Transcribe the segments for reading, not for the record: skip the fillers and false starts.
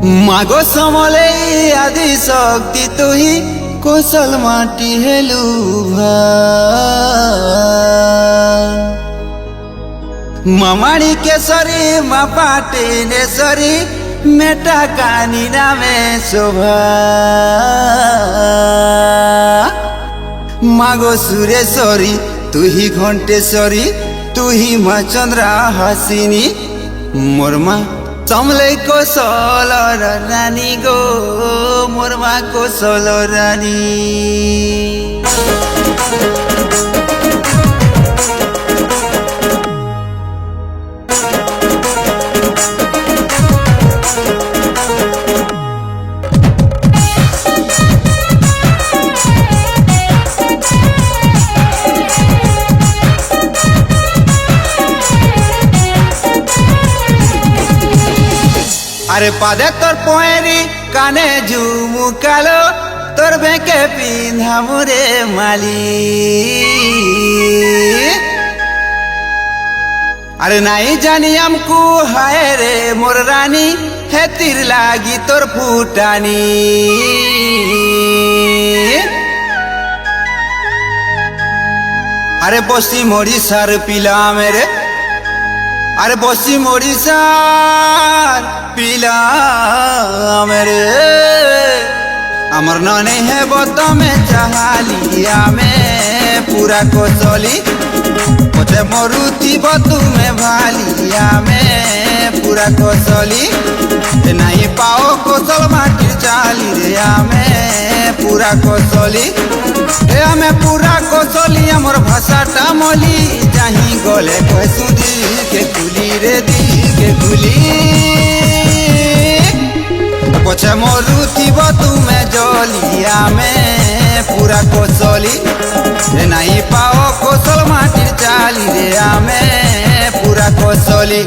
মাগো সমলে আদি শক্তি তুহি কোশল মাটি হেলু মামাড়ি কেশরী মা পাটেশ্বরী মেটা কানি নামে শোভা মাগো সুরেশ্বরী তুহি ঘণ্টেশ্বরী তুহি মা চন্দ্রা হাসিনী মোর মা সমলে কোশল রানী গো মোর মা কোশল রানী। আরে পাদে তোর পয়েরি কানে ঝুমুকালো তোর বেঁকে পিন্ধামুরে মালি আরে নাই জানি আমকু হায় রে মোর রানী হেতির লাগি তোর ফুটানি আরে পশ্চিম ওড়িশার পিলা মেরে আরে পশ্চিম ওড়িশার পিলা মেরে আমার ননে হেব তমে চাহালিয়া মে পুরা কোশলী পছে মরুথিব তুমে ভালিয়া মে পুরা কোশলী নাই পাও কোশল মাটির চালি রে আমি পুরা কোশলী আমি পুরা কোশলী আমার ভাষাটা মলি যাহি গলে কইসু দিকে গুলি রে দিকে গুলি পছে মরুথিব তুমে জলিয়া মে পুরা কোশলী নাই পাও কোশল মাটির চালি রে আমি পুরা কোশলী।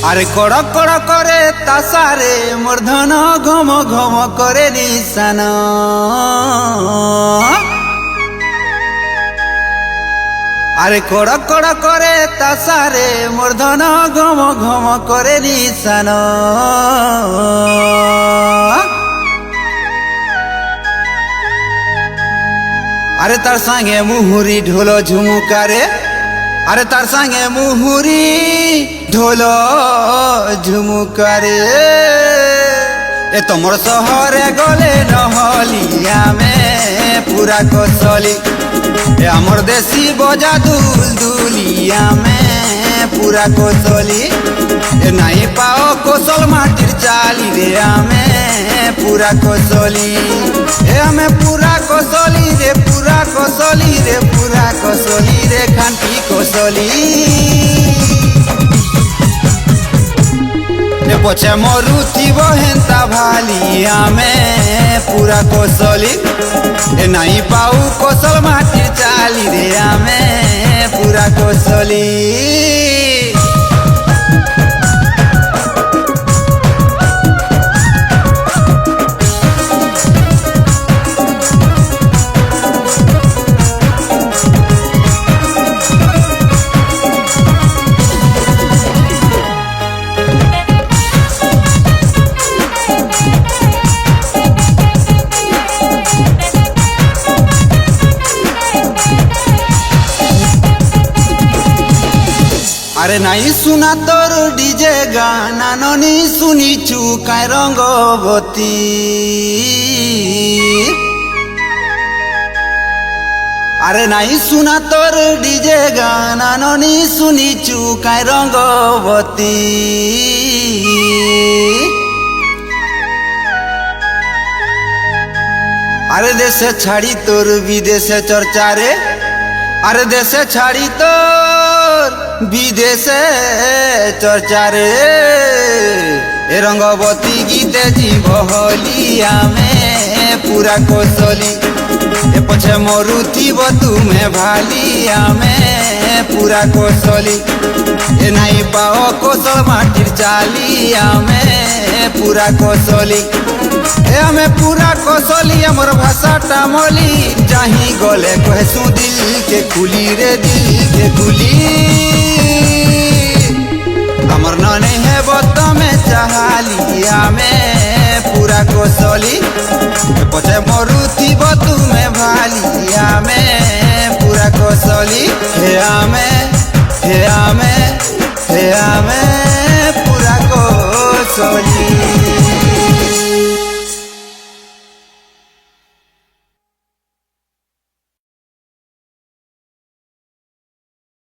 আরে কড়ক কড়ক করে তাসারে মোর ধন ঘম ঘম করে নিশান আরে কড়ক কড়ক করে তাসারে মোর ধন ঘম ঘম করে নিশান আরে তার সঙ্গে মুহুরি ঢোল ঝুমুকারে আরে তার সঙ্গে মুহুরি ঢোল ঝুমুকারে এ তোমার শহরে গলে নহলিয়া মে পুরা কোশলী এ আমার দেশি বজা দুল দুলিয়া মে পুরা কোশলী এ নাই পাও কোশল মাটির চালি রে আমি পুরা কোশলী এ আমি পুরা কোশলী রে পুরা কোশলী রে পুরা কোশলী রে খানটি কোশলী পছে মরুথিব হেন্তা ভালি আমি পুরা কোশলী নাই পাউ কোশল মাটির চালি রে আমি পুরা কোশলী। আরে নাই শুনা তোর ডিজে গানা ননি শুনিছু কায় রঙ্গবতী আরে নাই শুনা তোর ডিজে গানা ননি শুনিছু কায় রঙ্গবতী আরে দেশে ছাড়ি তোর বিদেশে চর্চারে আরে দেশে ছাড়ি তোর বিদেশে চর্চারে এ ए रंगवती गीते जीव होली आमे पूरा कोसली ए पछे मरुथिब तुमे भाली आमे पूरा कोसली ए नाई पाओ कोसल माटिर चाली आमे पूरा कोसली ए आमे पूरा कोसली हमर भाषाटा मोली जाही गले कहसू दिल के खुली रे दिल के खुली हमर नने है बतमे चाहाली आमे पूरा कोसली पछे मरुथी बतुमे भाली आमे पूरा कोसली हे आमे